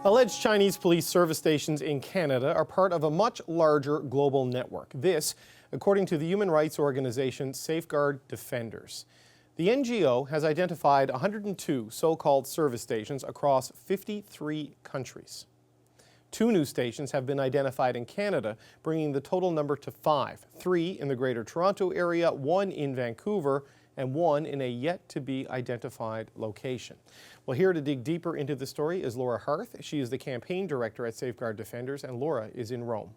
Alleged Chinese police service stations in Canada are part of a much larger global network. This, according to the human rights organization Safeguard Defenders. The NGO has identified 102 so-called service stations across 53 countries. 2 new stations have been identified in Canada, bringing the total number to 5. 3 in the Greater Toronto area, 1 in Vancouver, and 1 in a yet-to-be-identified location. Well, here to dig deeper into the story is Laura Harth. She is the campaign director at Safeguard Defenders, and Laura is in Rome.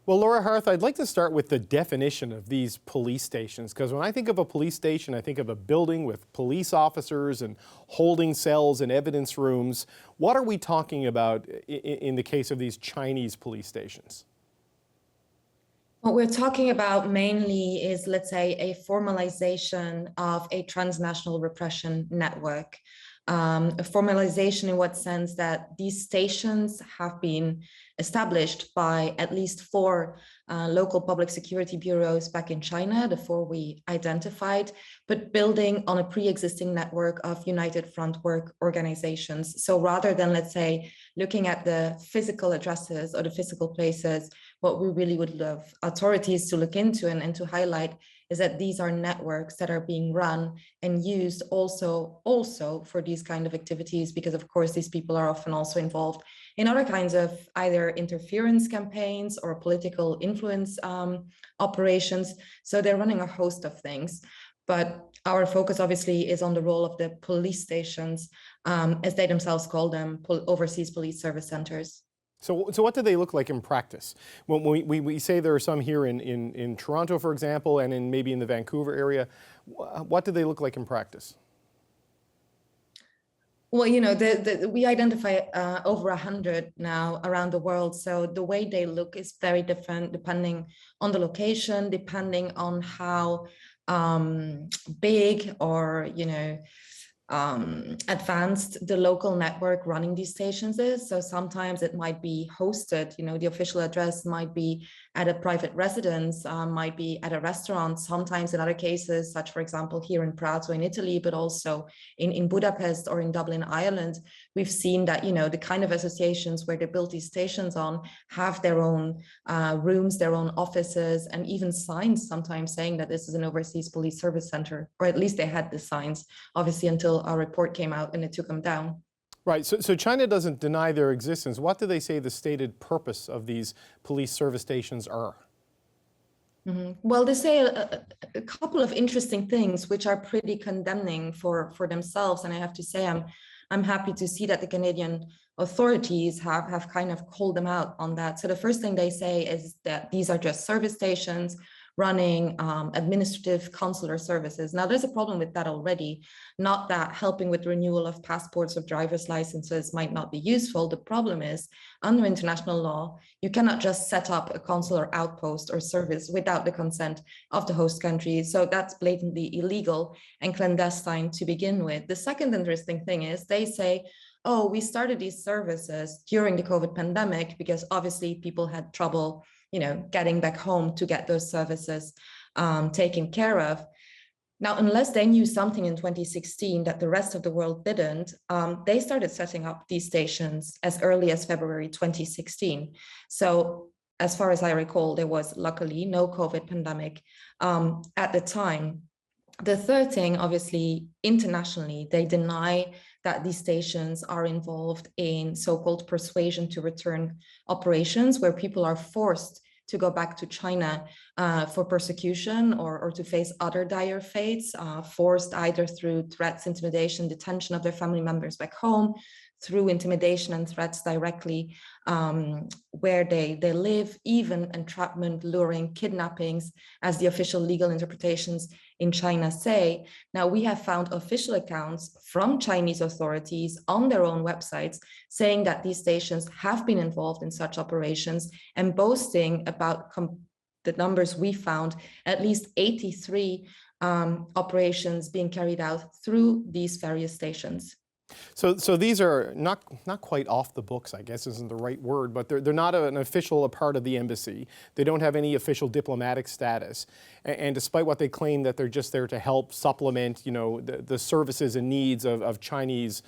Well, Laura Harth, I'd like to start with the definition of these police stations, because when I think of a police station, I think of a building with police officers and holding cells and evidence rooms. What are we talking about in the case of these Chinese police stations? What we're talking about mainly is, let's say, a formalization of a transnational repression network. A formalization in what sense that these stations have been established by at least 4 local public security bureaus back in China, the 4 we identified, but building on a pre-existing network of United Front work organizations. So rather than, let's say, looking at the physical addresses or the physical places, what we really would love authorities to look into and to highlight is that these are networks that are being run and used also for these kind of activities, because of course these people are often also involved in other kinds of either interference campaigns or political influence operations. So they're running a host of things. But our focus obviously is on the role of the police stations, as they themselves call them, overseas police service centers. So what do they look like in practice? When we say there are some here in Toronto, for example, and maybe in the Vancouver area, what do they look like in practice? Well, you know, we identify over 100 now around the world. So the way they look is very different depending on the location, depending on how big or, you know, advanced the local network running these stations is. So sometimes it might be hosted, you know, the official address might be at a private residence, might be at a restaurant. Sometimes in other cases, such for example, here in Prato in Italy, but also in Budapest or in Dublin, Ireland, we've seen that, you know, the kind of associations where they built these stations on have their own rooms, their own offices, and even signs sometimes saying that this is an overseas police service center, or at least they had the signs, obviously, until our report came out and it took them down. Right, so China doesn't deny their existence. What do they say the stated purpose of these police service stations are? Well, they say a couple of interesting things which are pretty condemning for themselves. And I have to say, I'm happy to see that the Canadian authorities have kind of called them out on that. So the first thing they say is that these are just service stations running administrative consular services. Now, there's a problem with that already. Not that helping with renewal of passports or driver's licenses might not be useful. The problem is, under international law, you cannot just set up a consular outpost or service without the consent of the host country. So that's blatantly illegal and clandestine to begin with. The second interesting thing is they say, oh, we started these services during the COVID pandemic because obviously people had trouble, you know, getting back home to get those services taken care of. Now, unless they knew something in 2016 that the rest of the world didn't, they started setting up these stations as early as February 2016. So as far as I recall, there was luckily no COVID pandemic at the time. The third thing, obviously, internationally, they deny that these stations are involved in so-called persuasion to return operations, where people are forced to go back to China for persecution or to face other dire fates, forced either through threats, intimidation, detention of their family members back home, through intimidation and threats directly where they live, even entrapment, luring, kidnappings, as the official legal interpretations in China say. Now, we have found official accounts from Chinese authorities on their own websites saying that these stations have been involved in such operations and boasting about the numbers we found, at least 83 operations being carried out through these various stations. So these are not quite off the books, I guess isn't the right word, but they're not an official part of the embassy. They don't have any official diplomatic status. And despite what they claim that they're just there to help supplement, you know, the services and needs of Chinese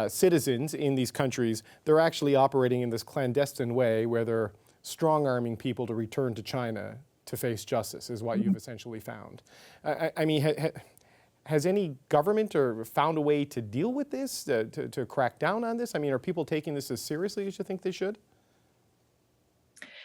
citizens in these countries, they're actually operating in this clandestine way where they're strong-arming people to return to China to face justice, is what you've essentially found. I mean, has any government or found a way to deal with this, to crack down on this? I mean, are people taking this as seriously as you think they should?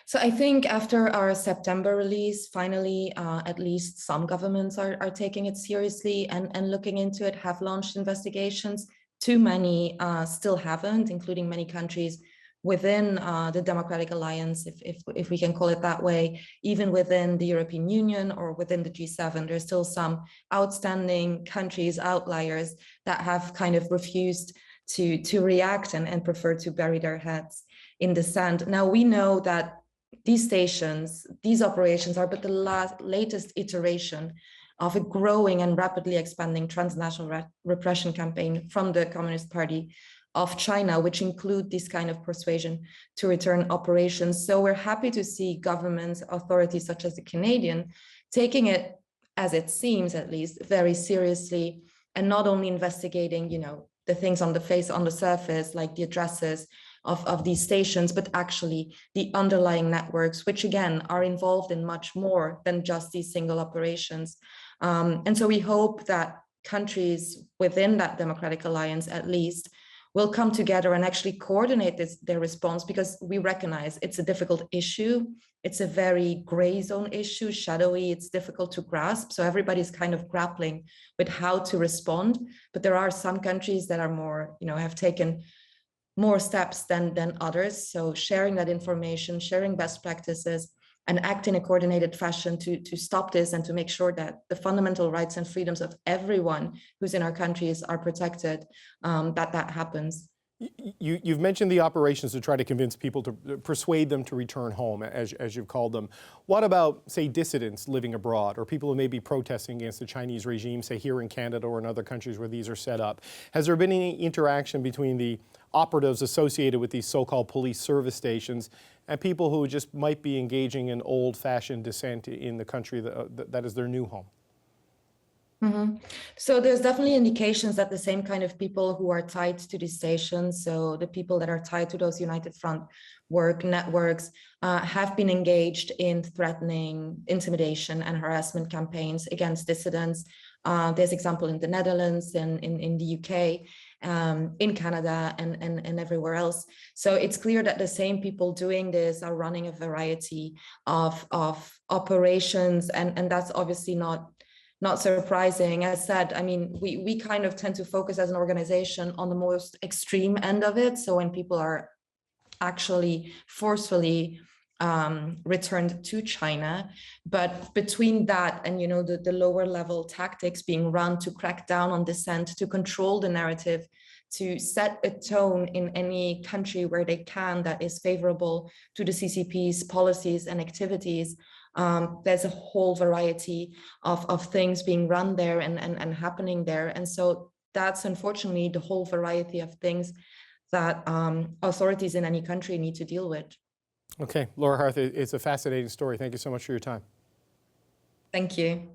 So I think after our September release, finally, at least some governments are taking it seriously and looking into it, have launched investigations. Too many still haven't, including many countries within the Democratic Alliance, if we can call it that way, even within the European Union or within the G7. There's still some outstanding countries, outliers, that have kind of refused to react and prefer to bury their heads in the sand. Now, we know that these stations, these operations are but the latest iteration of a growing and rapidly expanding transnational repression campaign from the Communist Party of China, which include this kind of persuasion to return operations. So we're happy to see governments, authorities such as the Canadian, taking it, as it seems at least, very seriously, and not only investigating, the things on the surface, like the addresses of these stations, but actually the underlying networks, which again are involved in much more than just these single operations. And so we hope that countries within that Democratic Alliance, at least, will come together and actually coordinate their response, because we recognize it's a difficult issue. It's a very gray zone issue, shadowy, it's difficult to grasp. So everybody's kind of grappling with how to respond. But there are some countries that are more, have taken more steps than others. So sharing that information, sharing best practices, and act in a coordinated fashion to stop this and to make sure that the fundamental rights and freedoms of everyone who's in our countries are protected, that happens. You've mentioned the operations to try to convince people, to persuade them to return home, as you've called them. What about, say, dissidents living abroad, or people who may be protesting against the Chinese regime, say here in Canada or in other countries where these are set up? Has there been any interaction between the operatives associated with these so-called police service stations and people who just might be engaging in old-fashioned dissent in the country that is their new home? Mm-hmm. So there's definitely indications that the same kind of people who are tied to these stations, so the people that are tied to those United Front work networks, have been engaged in threatening, intimidation, and harassment campaigns against dissidents. There's example in the Netherlands and in the UK, in Canada and everywhere else. So it's clear that the same people doing this are running a variety of operations, and that's obviously not surprising. As said, I mean, we kind of tend to focus as an organization on the most extreme end of it. So when people are actually forcefully returned to China, but between that and the lower level tactics being run to crack down on dissent, to control the narrative, to set a tone in any country where they can that is favorable to the CCP's policies and activities. There's a whole variety of things being run there and happening there. And so that's unfortunately the whole variety of things that authorities in any country need to deal with. Okay, Laura Harth, it's a fascinating story. Thank you so much for your time. Thank you.